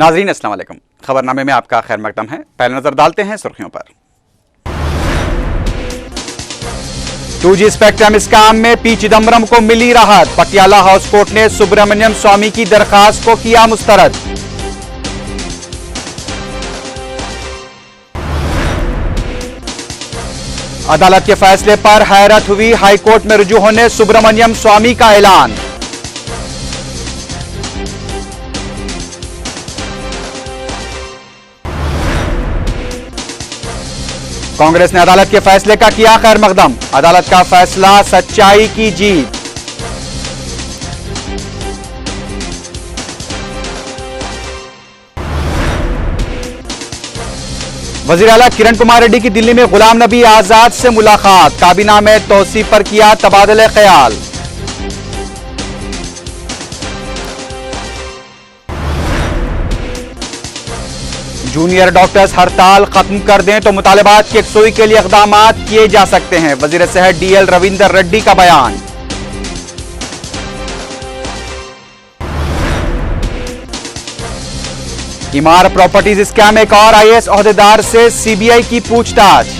नाजरीन अस्सलाम वालेकुम। खबरनामे में आपका खैर मकदम है। पहले नजर डालते हैं सुर्खियों पर। 2G स्पेक्ट्रम स्कैम में पी चिदम्बरम को मिली राहत। पटियाला हाउस कोर्ट ने सुब्रमण्यम स्वामी की दरखास्त को किया मुस्तरद। अदालत के फैसले पर हैरत हुई। हाईकोर्ट में रुजू होने सुब्रमण्यम स्वामी का ऐलान। कांग्रेस ने अदालत के फैसले का किया खैर मकदम। अदालत का फैसला सच्चाई की जीत। वजीर आला किरण कुमार रेड्डी की दिल्ली में गुलाम नबी आजाद से मुलाकात। काबीना में तौसीफ पर किया तबादले ख्याल। जूनियर डॉक्टर्स हड़ताल खत्म कर दें तो मुतालबात की यकसुई के लिए इक़दाम किए जा सकते हैं। वजीर सेहत DL रविंदर रेड्डी का बयान। इमार प्रॉपर्टीज स्कैम एक और IAS ओहदेदार से CBI की पूछताछ।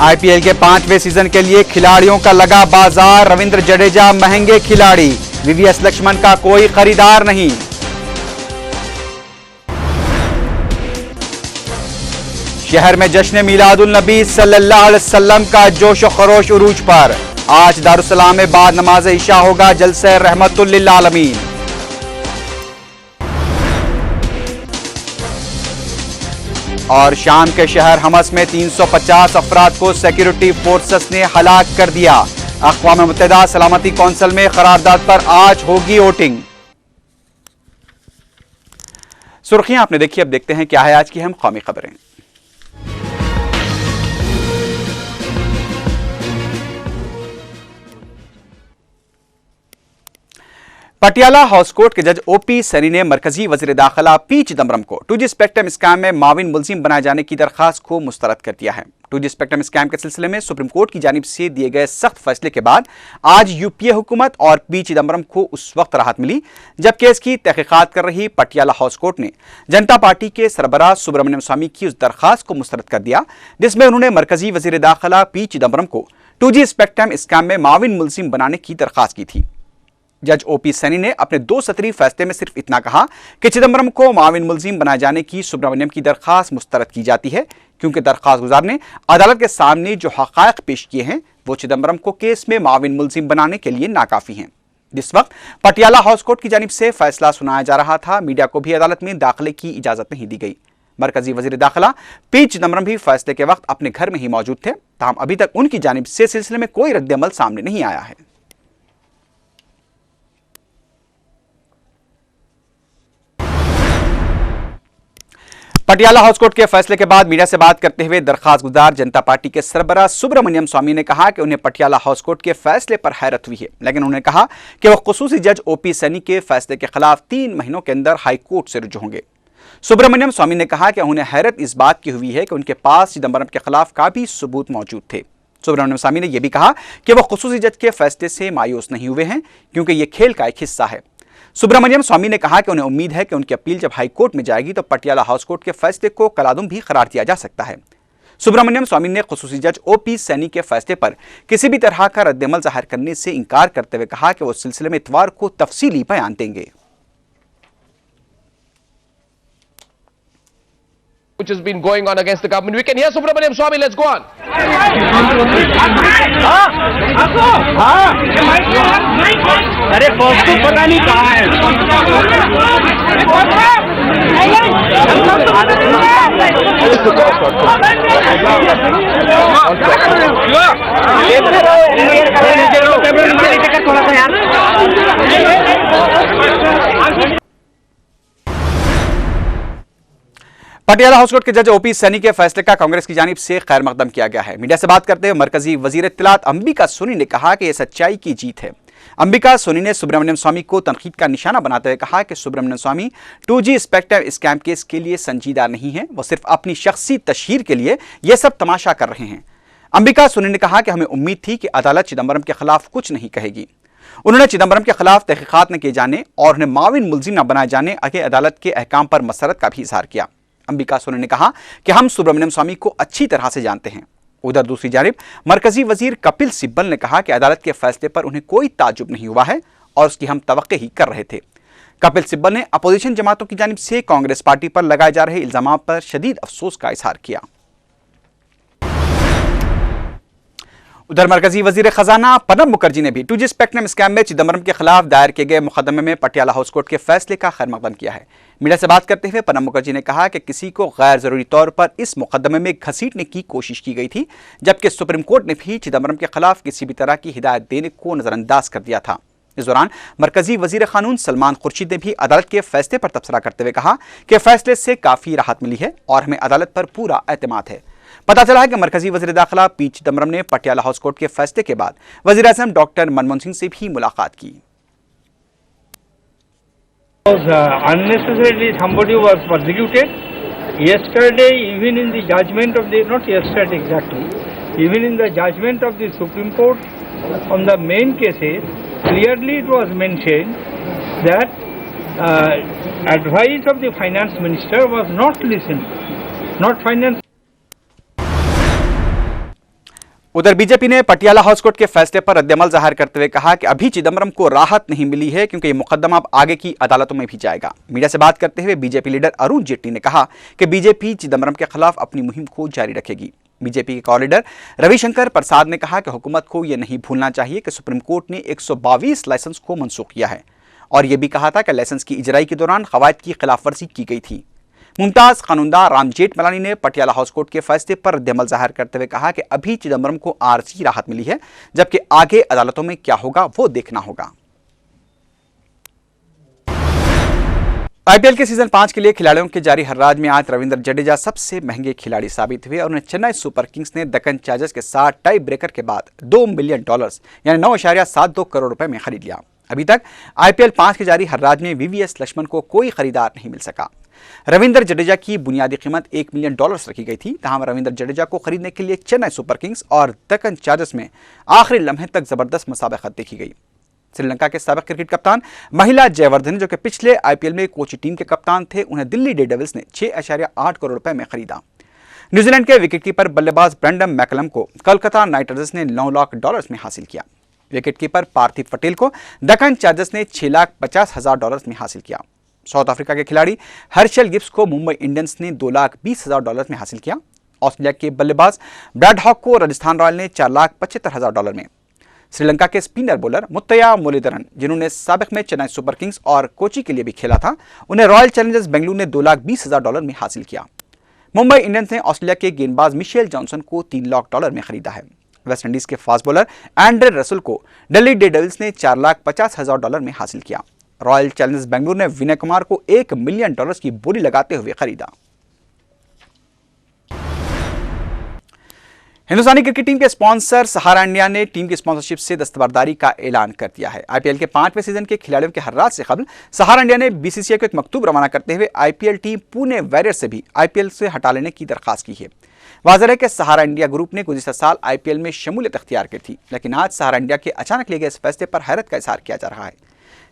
IPL के 5वें सीजन के लिए खिलाड़ियों का लगा बाजार। रविंद्र जडेजा महंगे खिलाड़ी। VVS लक्ष्मण का कोई खरीदार नहीं। शहर में जश्न मीलादुल नबी सल्लल्लाहु अलैहि वसल्लम का जोश व खरोश उरूज पर। आज दारुस्सलाम में बाद नमाज इशा होगा जलसे रहमतुल लिल आलमीन। और शाम के शहर हमस में 350 अफराद को सिक्योरिटी फोर्सेस ने हलाक कर दिया। अक़वाम मुत्तहिदा सलामती कौंसिल में करारदाद पर आज होगी वोटिंग। सुर्खियां आपने देखी, अब देखते हैं क्या है आज की हम कौमी खबरें। पटियाला हाउस कोर्ट के जज OP सैनी ने मरकजी वजीर दाखिला P चिदम्बरम को 2G स्पेक्ट्रम स्कैम में माविन मुलजिम बनाए जाने की दरखास्त को मुस्तरद कर दिया है। 2G स्पेक्ट्रम स्कैम के सिलसिले में सुप्रीम कोर्ट की जानिब से दिए गए सख्त फैसले के बाद आज UPA हुकूमत और P चिदम्बरम को उस वक्त राहत मिली जब केस की तहकीकात कर रही पटियाला हाउस कोर्ट ने जनता पार्टी के सरबराह सुब्रमण्यम स्वामी की उस दरखास्त को मुस्तरद कर दिया जिसमें उन्होंने मरकजी वजीर दाखिला P चिदम्बरम को 2G स्पेक्ट्रम स्कैम में माविन मुलजिम बनाने की दरखास्त की थी। जज OP सैनी ने अपने 2 सतरी फैसले में सिर्फ इतना कहा कि चिदम्बरम को माविन मुलजिम बनाए जाने की सुब्रमण्यम की दरखास्त मुस्तरद की जाती है क्योंकि दरखास्त गुजार ने अदालत के सामने जो हक़ाइक़ पेश किए हैं वो चिदम्बरम को केस में माविन मुलजिम बनाने के लिए नाकाफी हैं। जिस वक्त पटियाला हाउस कोर्ट की जानिब से फैसला सुनाया जा रहा था, मीडिया को भी अदालत में दाखिले की इजाजत नहीं दी गई। मरकजी वजीर दाखिला P चिदम्बरम भी फैसले के वक्त अपने घर में ही मौजूद थे, ताहम अभी तक उनकी जानिब से सिलसिले में कोई रद्द-ए-अमल सामने नहीं आया है। पटियाला हाउस कोर्ट के फैसले के बाद मीडिया से बात करते हुए दरखास्त गुजार जनता पार्टी के सरबराह सुब्रमण्यम स्वामी ने कहा कि उन्हें पटियाला हाउस कोर्ट के फैसले पर हैरत हुई है, लेकिन उन्होंने कहा कि वह खुसूसी जज OP सैनी के फैसले के खिलाफ 3 महीनों के अंदर हाई कोर्ट से रुजू होंगे। सुब्रमण्यम स्वामी ने कहा कि उन्हें हैरत इस बात की हुई है कि उनके पास चिदम्बरम के खिलाफ काफी सबूत मौजूद थे। सुब्रमण्यम स्वामी ने यह भी कहा कि वह खुसूसी जज के फैसले से मायूस नहीं हुए हैं क्योंकि यह खेल का एक हिस्सा है। सुब्रमण्यम स्वामी ने कहा कि उन्हें उम्मीद है कि उनकी अपील जब हाई कोर्ट में जाएगी तो पटियाला हाउस कोर्ट के फैसले को कलादुम भी करार दिया जा सकता है। सुब्रमण्यम स्वामी ने खुसूसी जज OP सैनी के फैसले पर किसी भी तरह का रद्द-ए-अमल जाहिर करने से इनकार करते हुए कहा कि वो इस सिलसिले में इतवार को तफसीली बयान देंगे। Which has been going on against the government. We can hear Subramaniam Swamy. Let's go on. अरे पोस्ट तो पता नहीं कहाँ है। थोड़ा सा यार। पटियाला हाउस कोर्ट के जज OP सैनी के फैसले का कांग्रेस की जानिब से खैर मकदम किया गया है। मीडिया से बात करते हुए मरकजी वजीर इत्तलात अंबिका सोनी ने कहा कि यह सच्चाई की जीत है। अंबिका सोनी ने सुब्रमण्यम स्वामी को तनकीद का निशाना बनाते हुए कहा कि सुब्रमण्यम स्वामी 2G स्पेक्ट्रम स्कैम केस के लिए संजीदा नहीं है, वो सिर्फ अपनी शख्सी तशहीर के लिए यह सब तमाशा कर रहे हैं। अंबिका सोनी ने कहा कि हमें उम्मीद थी कि अदालत चिदंबरम के खिलाफ कुछ नहीं कहेगी। उन्होंने चिदंबरम के खिलाफ तहकीकात न किए जाने और उन्हें माविन मुलजिम न बनाए जाने के अदालत के अहकाम पर मसरत का भी इजहार किया। अंबिका सोनी ने कहा कि हम सुब्रमण्यम स्वामी को अच्छी तरह से जानते हैं। उधर दूसरी जानिब मरकजी वजीर कपिल सिब्बल ने कहा कि अदालत के फैसले पर उन्हें कोई ताज्जुब नहीं हुआ है और उसकी हम तवक्के ही कर रहे थे। कपिल सिब्बल ने अपोजिशन जमातों की जानिब से कांग्रेस पार्टी पर लगाए जा रहे इल्जामात पर शदीद अफसोस का इजहार किया। उधर मरकजी वजीर खजाना प्रणब मुखर्जी ने भी 2G स्पेक्ट्रम स्कैम में चिदंबरम के खिलाफ दायर किए गए मुकदमे में पटियाला हाउस कोर्ट के फैसले का खैर मकदम किया है। मीडिया से बात करते हुए प्रणब मुखर्जी ने कहा कि किसी को गैर जरूरी तौर पर इस मुकदमे में घसीटने की कोशिश की गई थी, जबकि सुप्रीम कोर्ट ने भी चिदंबरम के खिलाफ किसी भी तरह की हिदायत देने को नजरअंदाज कर दिया था। इस दौरान मरकजी वजीर कानून सलमान खुर्शीद ने भी अदालत के फैसले पर तबसरा करते हुए कहा कि फैसले से काफी राहत मिली है और हमें अदालत पर पूरा एतमाद है। पता चला है कि मरकजी वजीर दाखिला पी चिदंबरम ने पटियाला हाउस कोर्ट के फैसले के बाद वजीर आजम डॉक्टर मनमोहन सिंह से भी मुलाकात की। Unnecessarily somebody was persecuted. Yesterday, even in the judgment of the, not yesterday exactly, even in the judgment of the Supreme Court on the main cases, clearly it was mentioned that advice of the finance minister was not listened, not finance. उधर BJP ने Patiala house court के फैसले पर रद्दअमल जाहिर करते हुए कहा कि अभी चिदंबरम को राहत नहीं मिली है क्योंकि ये मुकदमा अब आगे की अदालतों में भी जाएगा। मीडिया से बात करते हुए बीजेपी लीडर अरुण जेटली ने कहा कि बीजेपी चिदंबरम के खिलाफ अपनी मुहिम को जारी रखेगी। बीजेपी के कोऑर्डिनेटर रविशंकर प्रसाद ने कहा कि हुकूमत को यह नहीं भूलना चाहिए कि सुप्रीम कोर्ट ने 122 लाइसेंस को मनसूख किया है और यह भी कहा था कि लाइसेंस की इजराई के दौरान कवायद की खिलाफवर्जी की गई थी। मुमताज कानूनदार राम जेठमलानी ने पटियाला हाउस कोर्ट के फैसले पर रद्दअमल जाहिर करते हुए कहा कि अभी चिदंबरम को आरजी राहत मिली है, जबकि आगे अदालतों में क्या होगा वो देखना होगा। आईपीएल के सीजन 5 के लिए खिलाड़ियों के जारी हर्राज में आज रविंद्र जडेजा सबसे महंगे खिलाड़ी साबित हुए और उन्हें चेन्नई सुपर किंग्स ने दक्कन चार्जर्स के साथ टाई ब्रेकर के बाद $2 मिलियन यानी 9.72 करोड़ रुपए में खरीद लिया। अभी तक आईपीएल 5 के जारी हर्राज में वीवीएस लक्ष्मण को कोई खरीदार नहीं मिल सका। रविंद्र जडेजा की बुनियादी कीमत $1 मिलियन रखी गई थी। तमाम रविंद्र जडेजा को खरीदने के लिए चेन्नई सुपर किंग्स और दक्कन चार्जर्स में आखिरी लम्हे तक जबरदस्त मुसाबकत देखी गई। श्रीलंका के साबिक क्रिकेट कप्तान महिला जयवर्धने, जो कि पिछले आईपीएल में कोची टीम के कप्तान थे, उन्हें दिल्ली डेयरडेविल्स ने 6.8 करोड़ रुपए में खरीदा। न्यूजीलैंड के विकेटकीपर बल्लेबाज ब्रेंडन मैकलम को कोलकाता नाइट राइडर्स ने $9 लाख में हासिल किया। विकेटकीपर पार्थिव पटेल को दक्कन चार्जर्स ने $6,50,000 में हासिल किया। साउथ अफ्रीका के खिलाड़ी हर्षल गिब्स को मुंबई इंडियंस ने $2,20,000 में हासिल किया। ऑस्ट्रेलिया के बल्लेबाज ब्रैड हॉक को राजस्थान रॉयल ने $4,75,000 में। श्रीलंका के स्पिनर बॉलर मुत्तैया मुरलीधरन, जिन्होंने साबिक में चेन्नई सुपर किंग्स और कोची के लिए भी खेला था, उन्हें रॉयल चैलेंजर्स बेंगलुरु ने $2,20,000 में हासिल किया। मुंबई इंडियंस ने ऑस्ट्रेलिया के गेंदबाज मिशेल जॉनसन को $3 लाख में खरीदा है। वेस्ट इंडीज के फास्ट बॉलर एंड्रे रसल को दिल्ली डेयरडेविल्स ने $4,50,000 में हासिल किया। रॉयल चैलेंजर्स बेंगलुरु ने विनय कुमार को $1 मिलियन की बोली लगाते हुए खरीदा। हिंदुस्तानी क्रिकेट टीम के स्पॉन्सर सहारा इंडिया ने टीम की स्पॉन्सरशिप से दस्तबरदारी का ऐलान कर दिया है। आईपीएल के 5वें सीजन के खिलाड़ियों के हर्राज से कबल सहारा इंडिया ने बीसीसीआई को एक मकतूब रवाना करते हुए आईपीएल टीम पुणे वॉरियर्स से भी आईपीएल से हटा लेने की दरखास्त की है। वाज़ेह है कि सहारा इंडिया ग्रुप ने गुज़िश्ता साल आईपीएल में शमूलियत अख्तियार की थी, लेकिन आज सहारा इंडिया के अचानक लिए गए इस फैसले पर हैरत का इजहार किया जा रहा है।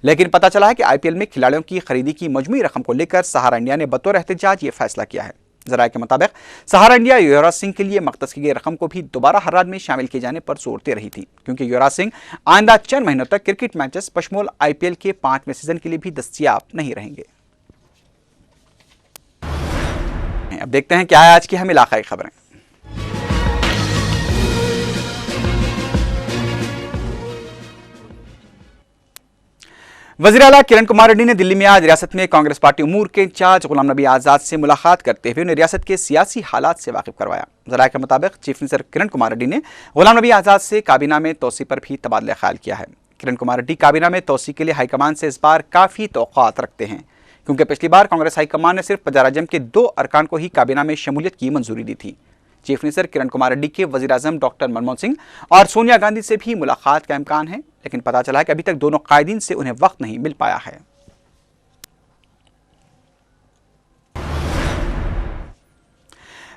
लेकिन पता चला है कि आईपीएल में खिलाड़ियों की खरीदी की मजमूई रकम को लेकर सहारा इंडिया ने बतौर एहतजाज ये फैसला किया है। जराये के मुताबिक सहारा इंडिया युवराज सिंह के लिए मख्तस की गई रकम को भी दोबारा हर्राज में शामिल किए जाने पर जोर दे रही थी, क्योंकि युवराज सिंह आइंदा चंद महीनों तक क्रिकेट मैचेस बशमूल आईपीएल के 5वें सीजन के लिए भी दस्तयाब नहीं रहेंगे। अब देखते हैं क्या है आज की हम इलाकाई खबरें। वज़ीर आला किरण कुमार रेड्डी ने दिल्ली में आज रियासत में कांग्रेस पार्टी उमूर के इंचार्ज गुलाम नबी आज़ाद से मुलाकात करते हुए उन्हें रियासत के सियासी हालात से वाकिफ करवाया। ज़राए के मुताबिक चीफ मिनिस्टर किरण कुमार रेड्डी ने गुलाम नबी आज़ाद से काबीना में तोसी पर भी तबादला ख्याल किया है। किरण कुमार रेड्डी काबीना में तोसी के लिए हाईकमान से इस बार काफ़ी तवक्कुआत रखते हैं, क्योंकि पिछली बार कांग्रेस हाईकमान ने सिर्फ वज़ीर-ए-आज़म के 2 अरकान को ही काबीना में शमूलियत की मंजूरी दी थी। चीफ मिनिस्टर किरण कुमार रेड्डी के वज़ीर-ए-आज़म डॉक्टर मनमोहन सिंह और सोनिया गांधी से भी मुलाकात का इम्कान है, लेकिन पता चला है कि अभी तक दोनों कायदीन से उन्हें वक्त नहीं मिल पाया है।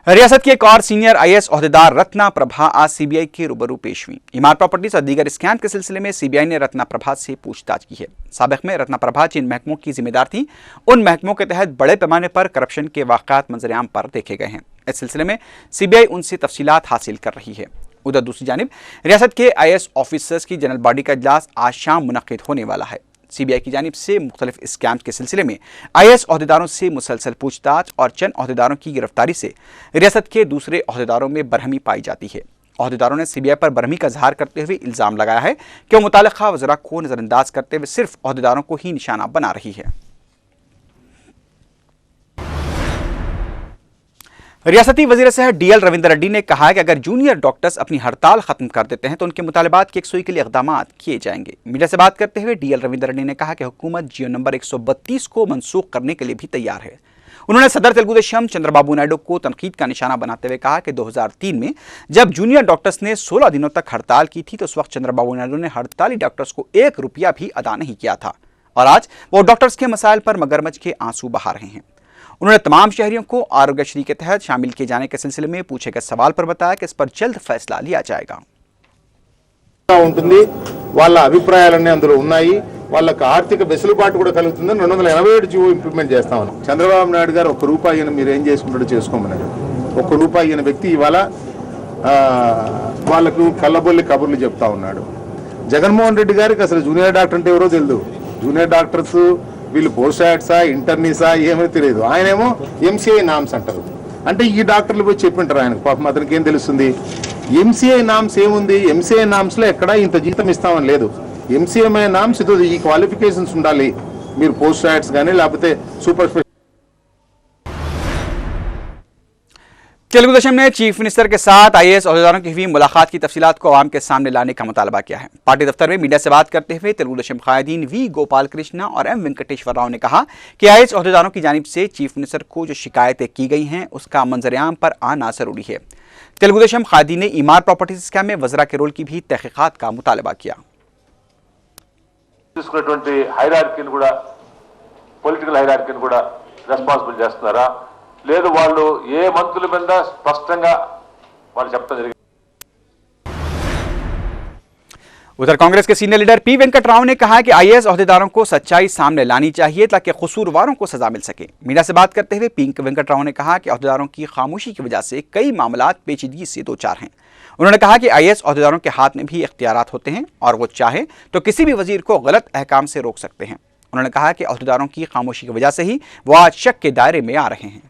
रियासत की एक और सीनियर आईएएस ओहदेदार रत्ना प्रभा आज सीबीआई के रूबरू पेश हुई। इमारत प्रॉपर्टीज और दीगर स्कैम के सिलसिले में सीबीआई ने रत्ना प्रभा से पूछताछ की है। साबिक में रत्ना प्रभा जिन महकमों की जिम्मेदार थी, उन महकमों के तहत बड़े पैमाने पर करप्शन के वाकयात मंजरेआम पर देखे गए हैं। इस सिलसिले में सीबीआई उनसे तफसीलात हासिल कर रही है। उधर दूसरी जानिब रियासत के आईएएस ऑफिसर्स की जनरल बॉडी का इजलास आज शाम मुनक्किद होने वाला है। सीबीआई की जानिब से मुख्तलिफ स्कैम्स के सिलसिले में आईएएस ओहदेदारों से मुसलसल पूछताछ और चंद ओहदेदारों की गिरफ्तारी से रियासत के दूसरे ओहदेदारों में बरहमी पाई जाती है। ओहदेदारों ने सीबीआई पर बरहमी का इजहार करते हुए इल्जाम लगाया है कि वो मुताल्लिका वज़रा को नजरअंदाज करते हुए सिर्फ ओहदेदारों को ही निशाना बना रही है। रियासती वजीर सेहत डीएल रविंदर रेड्डी ने कहा है कि अगर जूनियर डॉक्टर्स अपनी हड़ताल खत्म कर देते हैं तो उनके मुतालबात की यकसुई के लिए इक़दाम किए जाएंगे। मीडिया से बात करते हुए डीएल रविंदर रेड्डी ने कहा कि हुकूमत जियो नंबर 132 को मनसूख करने के लिए भी तैयार है। उन्होंने सदर तेलुगु देशम चंद्रबाबू नायडू को तनकीद का निशाना बनाते हुए कहा कि 2003 में जब जूनियर डॉक्टर्स ने 16 दिनों तक हड़ताल की थी तो उस वक्त चंद्रबाबू नायडू ने हड़ताली डॉक्टर्स को 1 रुपया भी अदा नहीं किया था और आज वो डॉक्टर्स के मसाइल पर मगरमच्छ के आंसू बहा रहे हैं। उन्होंने तमाम शहरियों को आरोग्यश्री के तहत शामिल किए जाने के सिलसिले में पूछे गए सवाल पर बताया कि इस पर जल्द फैसला लिया जाएगा। వాళ్ళ అభిప్రాయాలన్నీ అందులో ఉన్నాయి, వాళ్ళకి ఆర్థిక వెసులుబాటు కూడా కలుగుతుందని 287 జీవో ఇంప్లిమెంట్ చేస్తామని చంద్రబాబు నాయుడు గారు 1 రూపాయిని మీరు ఏం చేసుకుంటాడో చేసుకోమన్నాడు. 1 రూపాయి అయిన వ్యక్తి ఇవాళ వాళ్ళకు కళ్ళబొల్లి కబుర్లు చెప్తా ఉన్నాడు. జగన్మోహన్ రెడ్డి గారికి అసలు జూనియర్ డాక్టర్ అంటే ఎవరో తెలియదు. జూనియర్ డాక్టర్స్ వీళ్ళు పోస్ట్ యాడ్సా ఇంటర్నీసా ఏమీ తెలియదు. ఆయనేమో ఎంసీఐ నామ్స్ అంటారు. అంటే ఈ డాక్టర్లు పోయి చెప్పింటారు ఆయనకు, పాపం అతనికి ఏం తెలుస్తుంది. ఎంసీఐ నామ్స్ ఏముంది, ఎంసీఐ నామ్స్ లో ఎక్కడ ఇంత జీతం ఇస్తామని లేదు. ఎంసీఐ నామ్స్ ఇది ఈ క్వాలిఫికేషన్స్ ఉండాలి, మీరు పోస్ట్ యాడ్స్ కానీ లేకపోతే సూపర్ స్పెషల్। तेलुगु देशम ने चीफ मिनिस्टर के साथ आईएएस ओहदेदारों की हुई मुलाकात की तफसीलात को आवाम के सामने लाने का मुतालबा किया है। पार्टी दफ्तर में मीडिया से बात करते हुए तेलुगु देशम कायदीन वी गोपाल कृष्णा और एम वेंकटेश्वर राव ने कहा कि आईएएस ओहदेदारों की जानिब से चीफ मिनिस्टर को जो शिकायतें की गई हैं उसका मंजरेआम पर आना जरूरी है। तेलुगु देशम कायदीन ने ईमार प्रॉपर्टी स्कैम में वज़रा के रोल की भी तहकीकात का मुतालबा किया। లేదు వాళ్ళు ఏ మంత్రుల మీద స్పష్టంగా వాళ్ళు చెప్పడం జరిగింది। उधर कांग्रेस के senior leader P Venkat Rao ने कहा कि आईएएस ओहदेदारों को सच्चाई सामने लानी चाहिए ताकि कसूरवारों को सजा मिल सके। मीडिया से बात करते हुए पी वेंकट राव ने कहा कि ओहदेदारों की खामोशी की वजह से कई मामलात पेचीदगी से दो चार हैं। उन्होंने कहा कि आईएएस ओहदेदारों के हाथ में भी इख्तियारात होते हैं और वो चाहे तो किसी भी वजीर को गलत अहकाम से रोक सकते हैं। उन्होंने कहा कि ओहदेदारों की खामोशी की वजह से ही वो आज शक के दायरे में आ रहे हैं।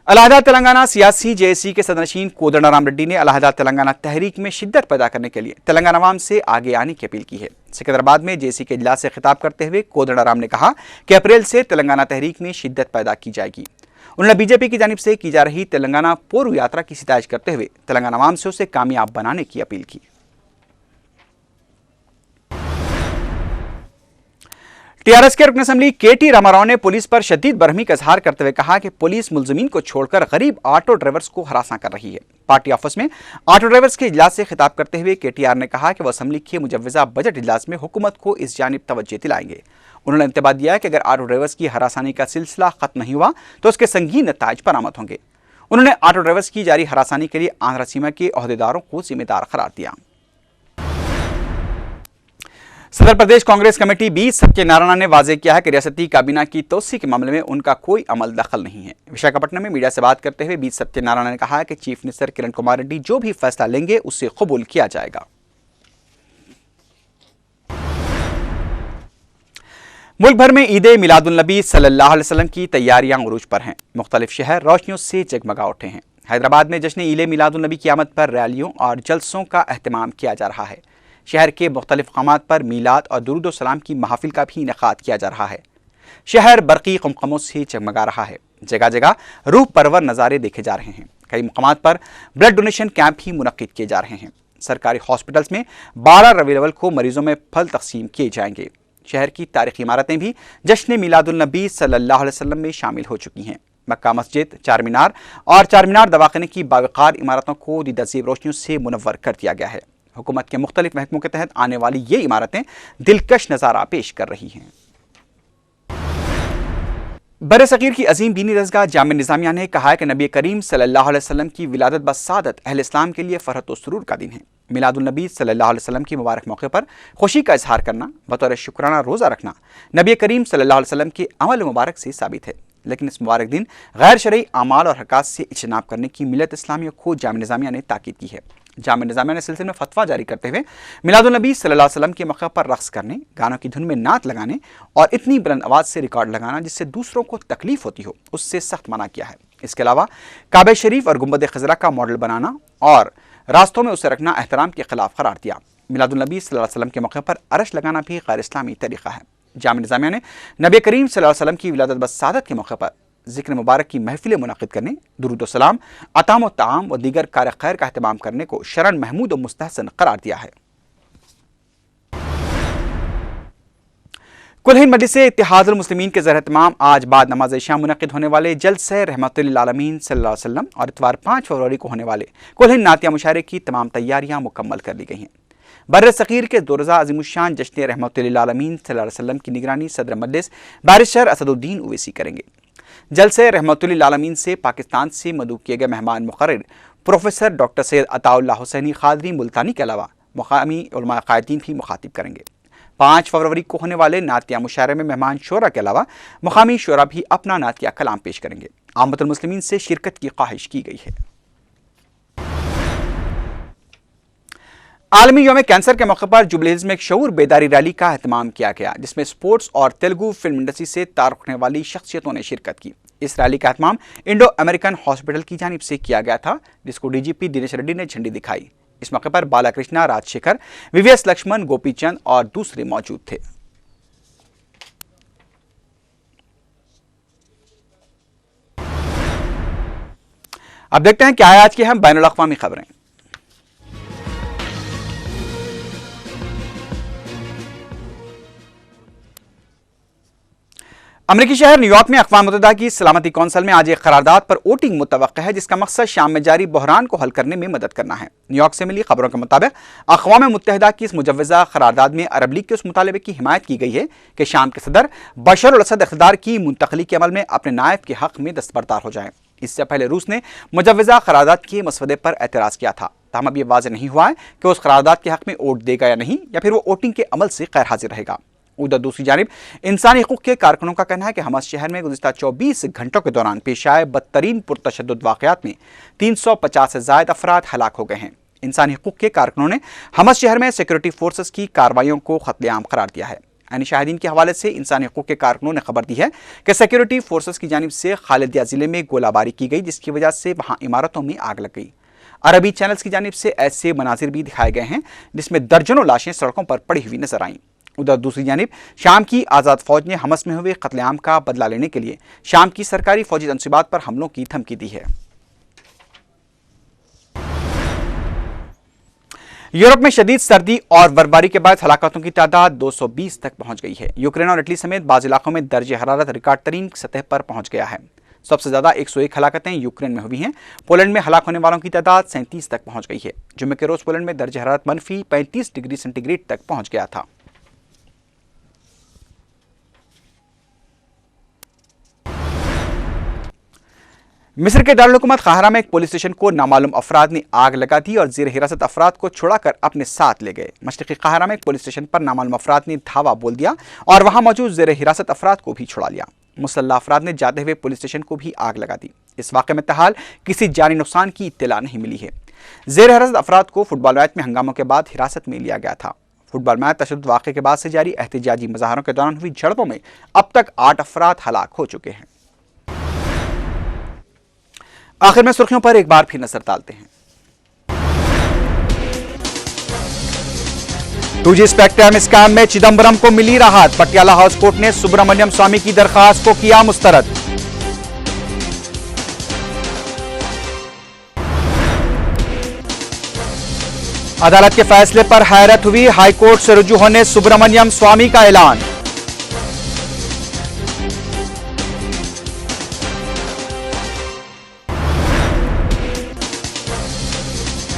अलहदा तेलंगाना सियासी जेएसी के सदरनशीन कोदंडराम रेड्डी ने अलहदा तेलंगाना तहरीक में शिद्दत पैदा करने के लिए तेलंगाना अवाम से आगे आने की अपील की है। सिकंदराबाद में जेएसी के इजलास से खिताब करते हुए कोदंडराम ने कहा कि अप्रैल से तेलंगाना तहरीक में शिद्दत पैदा की जाएगी। उन्होंने बीजेपी की जानिब से की जा रही तेलंगाना पूर्व यात्रा की सिताइश करते हुए तेलंगाना अवाम से उसे कामयाब बनाने की अपील की। टीआरएस के रुकन असेंबली केटी रामाराव ने पुलिस पर शदीद बरहमी का इजहार करते हुए कहा कि पुलिस मुलजमीन को छोड़कर गरीब ऑटो ड्राइवर्स को हरासा कर रही है। पार्टी ऑफिस में ऑटो ड्राइवर्स के इजलास से खिताब करते हुए केटीआर ने कहा कि वह असेंबली के मुजव्वजा बजट इजलास में हुकूमत को इस जानिब तवज्जो दिलाएंगे। उन्होंने इंतबाह दिया कि अगर ऑटो ड्राइवर्स की हरासानी का सिलसिला खत्म नहीं हुआ तो उसके संगीन नताइज बरामद होंगे। उन्होंने ऑटो ड्राइवर्स की जारी हरासानी के लिए आंध्र सीमा के ओहदेदारों को जिम्मेदार करार दिया। सदर प्रदेश कांग्रेस कमेटी 20 सत्यनारायण ने वाजे किया है कि रियासती काबीना की तोसी के मामले में उनका कोई अमल दखल नहीं है। विशाखापट्टनम में मीडिया से बात करते हुए 20 सत्यनारायण ने कहा कि चीफ मिनिस्टर किरण कुमार रेड्डी जो भी फैसला लेंगे उससे कबूल किया जाएगा। मुल्क भर में ईद मिलादुन नबी सल्लल्लाहु अलैहि वसल्लम की तैयारियां उरूज पर हैं। मुख्तलिफ शहर रोशनियों से जगमगा उठे हैं। हैदराबाद में जश्न ईद मिलादुन नबी की आमद पर रैलियों और जलसों का अहतमाम किया जा रहा है। शहर के मुख्तलिफ मकामात पर मीलाद और दुरूद सलाम की महफिल का भी इनेकाद किया जा रहा है। शहर बरकी कुमकुमों से जगमगा रहा है। जगह जगह रूह परवर नज़ारे देखे जा रहे हैं। कई मकामात पर ब्लड डोनेशन कैंप भी मुनक्किद किए जा रहे हैं। सरकारी हॉस्पिटल्स में 12 रबीउल अव्वल को मरीजों में फल तकसीम किए जाएंगे। शहर की तारीखी इमारतें भी जश्न मिलादुन नबी सल्लल्लाहु अलैहि वसल्लम में शामिल हो चुकी हैं। मक्का मस्जिद, चार मीनार और चार मीनार दवाखाने की बावकार इमारतों को दीदार रोशनियों से मुनव्वर कर दिया गया है। हुकूमत के मुख्तलिफ महकमों के तहत आने वाली ये इमारतें दिलकश नज़ारा पेश कर रही हैं। बरसगीर की अजीम दीनी दरगाह जामिया निज़ामिया ने कहा है कि नबी करीम सल्लल्लाहु अलैहि वसल्लम की विलादत बसादत अहले इस्लाम के लिए फ़रहत व सुरूर का दिन है। मिलादुन नबी सल्लल्लाहु अलैहि वसल्लम की मुबारक मौके पर खुशी का इजहार करना, बतौर शुक्राना रोज़ा रखना नबी करीम सल्लल्लाहु अलैहि वसल्लम के अमल मुबारक से साबित है। लेकिन इस मुबारक दिन गैर शरई अमाल और हरकत से इज्तनाब करने की मिलत इस्लामिया को जामिया निज़ामिया ने ताकीद की है। जामिया निज़ामिया ने सिलसिले में फतवा जारी करते हुए मिलादुन नबी सल्लल्लाहु अलैहि वसल्लम के मौके पर रक्स करने, गानों की धुन में नात लगाने और इतनी बुलंद आवाज़ से रिकॉर्ड लगाना जिससे दूसरों को तकलीफ होती हो, उससे सख्त मना किया है। इसके अलावा काबा शरीफ और गुंबद खज़रा का मॉडल बनाना और रास्तों में उसे रखना एहतराम के खिलाफ करार दिया। मिलादुन नबी सल्लल्लाहु अलैहि वसल्लम के मौके पर अरश लगाना भी गैर इस्लामी तरीका है। जामिया निज़ामिया ने नबी करीम सल्लल्लाहु अलैहि वसल्लम की विलादत बसादत के मौके पर ज़िक्र मुबारक की महफिलें मुनाकिद करने, दुरूद व सलाम, अताम व ताम व दीगर कार खैर का अहतमाम करने को शरन महमूद व मुस्तहसन करार दिया है। कुल हिंद मजलिस इत्तेहादुल मुस्लिमीन के ज़र-ए-तमाम आज बाद नमाज शाम मुनक़िद होने वाले जलसे रहमतुल आलमीन सल्लल्लाहु अलैहि वसल्लम और इतवार 5 फरवरी को होने वाले कुल हिंद नातिया मुशायरे की तमाम तैयारियां मुकम्मल कर ली गई हैं। बर्र-ए-सग़ीर के दो रोज़ा अज़ीमुश्शान जश्न रहमतुल आलमीन सल्लल्लाहु अलैहि वसल्लम की निगरानी सदर मजलिस बैरिस्टर असदुद्दीन ओवैसी करेंगे। जलसे रहमतुल आलमीन से पाकिस्तान से मदऊ किए गए मेहमान मुक़र्रिर प्रोफेसर डॉक्टर सैयद अताउल्लाह हुसैनी क़ादरी मुल्तानी के अलावा मुक़ामी उलमा क़ायदीन भी मुखातिब करेंगे। 5 फरवरी को होने वाले नातिया मुशायरे में मेहमान शोरा के अलावा मुक़ामी शोरा भी अपना नातिया कलाम पेश करेंगे। आमतुल मुस्लिमीन से शिरकत की ख्वाहिश की गई है। आलमी यौम कैंसर के मौके पर जुबली हिल्स में एक शऊर बेदारी रैली का एहतमाम किया गया, जिसमें स्पोर्ट्स और तेलुगु फिल्म इंडस्ट्री से ताल्लुक़ रखने वाली शख्सियतों ने शिरकत की। इस रैली का एहतमाम इंडो अमेरिकन हॉस्पिटल की जानिब से किया गया था, जिसको डीजीपी दिनेश रेड्डी ने झंडी दिखाई। इस मौके पर बालाकृष्णा, राजशेखर, वीवीएस लक्ष्मण, गोपीचंद और दूसरे मौजूद थे। अब देखते हैं क्या है आज की हम बैनुल अक़वामी खबरें। अमेरिकी शहर न्यूयॉर्क में अक़वाम मुत्तहिदा की सलामती कौंसिल में आज एक करारदाद पर वोटिंग मुतवक्किह है, जिसका मकसद शाम में जारी बहरान को हल करने में मदद करना है। न्यूयॉर्क से मिली खबरों के मुताबिक अक़वाम मुत्तहिदा की इस मुजव्वज़ा करारदाद में अरब लीग के उस मुतालबे की हिमायत की गई है कि शाम के सदर बशर अल असद इक़्तिदार की मुंतक़ली के अमल में अपने नायब के हक़ में दस्तबरदार हो जाएं। इससे पहले रूस ने मुजव्वज़ा करारदाद के मसवदे पर एतराज़ किया था, ताहम अब यह वाज़ेह नहीं हुआ है कि उस करारदाद के हक़ में वोट देगा या नहीं, या फिर वो वोटिंग के अमल से गैर हाजिर रहेगा। उधर दूसरी जानिब इंसानी हकूक़ के कारकुनों का कहना है कि हमस शहर में गुज़िश्ता 24 घंटों के दौरान पेश आए बदतरीन पुरतशद्दुद वाक़यात में 350 से ज़ायद अफराद हलाक हो गए हैं। इंसानी हकूक़ के कारकुनों ने हमस शहर में सिक्योरिटी फोर्सेस की कार्रवाइयों को क़त्ल-ए-आम करार दिया है। यानी शाहिदीन के हवाले से इंसानी हकूक़ के कारकुनों ने खबर दी है कि सिक्योरिटी फोर्सेस की जानिब से खालिदिया ज़िले में गोलाबारी की गई, जिसकी वजह से वहाँ इमारतों में आग लग गई। अरबी चैनल्स की जानिब से ऐसे मनाजिर भी दिखाए गए हैं जिसमें दर्जनों लाशें सड़कों पर पड़ी हुई नजर आईं। उधर दूसरी जानिब शाम की आज़ाद फौज ने हमस में हुए कत्लेआम का बदला लेने के लिए शाम की सरकारी फौजी तनसीबात पर हमलों की धमकी दी है। यूरोप में शदीद सर्दी और बर्फबारी के बाद हलाकतों की तादाद 220 तक पहुंच गई है। यूक्रेन और इटली समेत बाज़ इलाकों में दर्ज हरारत रिकॉर्ड तरीन सतह पर पहुंच गया है। सबसे ज्यादा 101 हलाकतें यूक्रेन में हुई हैं। पोलैंड में हलाक होने वालों की तादाद 37 तक पहुंच गई है। जुम्मे के रोज पोलैंड में दर्ज हरारत मनफी 35 डिग्री सेंटीग्रेड तक पहुंच गया था। मिस्र के दारुल हुकूमत काहिरा में एक पुलिस स्टेशन को नामालूम अफराद ने आग लगा दी और जेर हिरासत अफराद को छुड़ाकर अपने साथ ले गए। मशरिकी काहिरा में एक पुलिस स्टेशन पर नामालूम अफराद ने धावा बोल दिया और वहां मौजूद जेर हिरासत अफराद को भी छुड़ा लिया। मुसल्लह अफराद ने जाते हुए पुलिस स्टेशन को भी आग लगा दी। इस वाक़े में तहाल किसी जानी नुकसान की इत्तला नहीं मिली है। जेर हिरासत अफराद को फुटबॉल मैच में हंगामों के बाद हिरासत में लिया गया था। फुटबॉल मैच तशद्दुद वाक़े के बाद से जारी एहतजाजी मुजाहरों के दौरान हुई झड़पों में अब तक 8 अफराद हलाक हो चुके हैं। आखिर में सुर्खियों पर एक बार फिर नजर डालते हैं। 2G स्पेक्ट्रम स्कैम में चिदंबरम को मिली राहत। पटियाला हाउस कोर्ट ने सुब्रमण्यम स्वामी की दरखास्त को किया मुस्तरद। अदालत के फैसले पर हैरत हुई। हाई कोर्ट से रुजू होने सुब्रमण्यम स्वामी का ऐलान।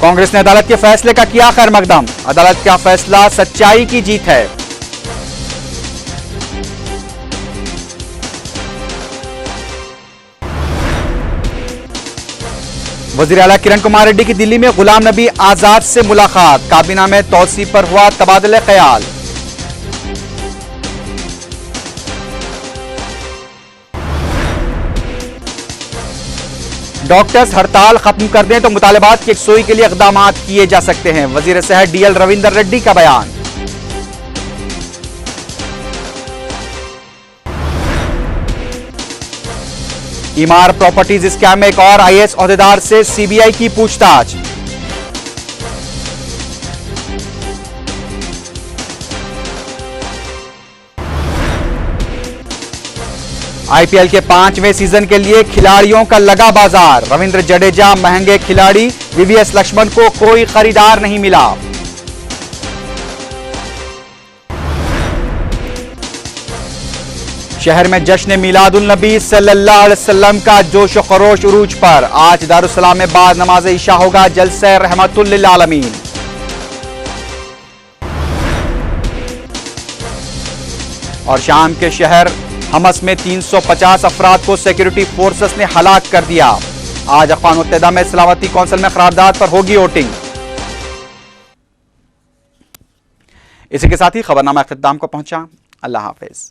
कांग्रेस ने अदालत के फैसले का किया खैर मकदम। अदालत का फैसला सच्चाई की जीत है। वजीर आला किरण कुमार रेड्डी की दिल्ली में गुलाम नबी आजाद से मुलाकात, काबीना में तौसी पर हुआ तबादले ख्याल। डॉक्टर्स हड़ताल खत्म कर दें तो मुतालबात की यकसुई के लिए इकदाम किए जा सकते हैं, वजीर सेहत डीएल रविंदर रेड्डी का बयान। ईमार प्रॉपर्टीज स्कैम में एक और आईएएस ओहदेदार से सीबीआई की पूछताछ। आईपीएल के 5वें सीजन के लिए खिलाड़ियों का लगा बाजार, रविंद्र जडेजा महंगे खिलाड़ी, वीवीएस लक्ष्मण को कोई खरीदार नहीं मिला। शहर में जश्न मिलादुल नबी सल्लल्लाहु अलैहि वसल्लम का जोश व खरोश उरूज पर, आज दारुस्सलाम में बाद नमाज इशा होगा जलसे रहमतुल लिल आलमीन। और शाम के शहर हमस में 350 अफराद को सिक्योरिटी फोर्सेस ने हलाक कर दिया। आज अक़वाम मुत्तहिदा में सलामती कौंसिल में करारदाद पर होगी वोटिंग। इसी के साथ ही खबरनामा इख्तिताम को पहुंचा। अल्लाह हाफिज।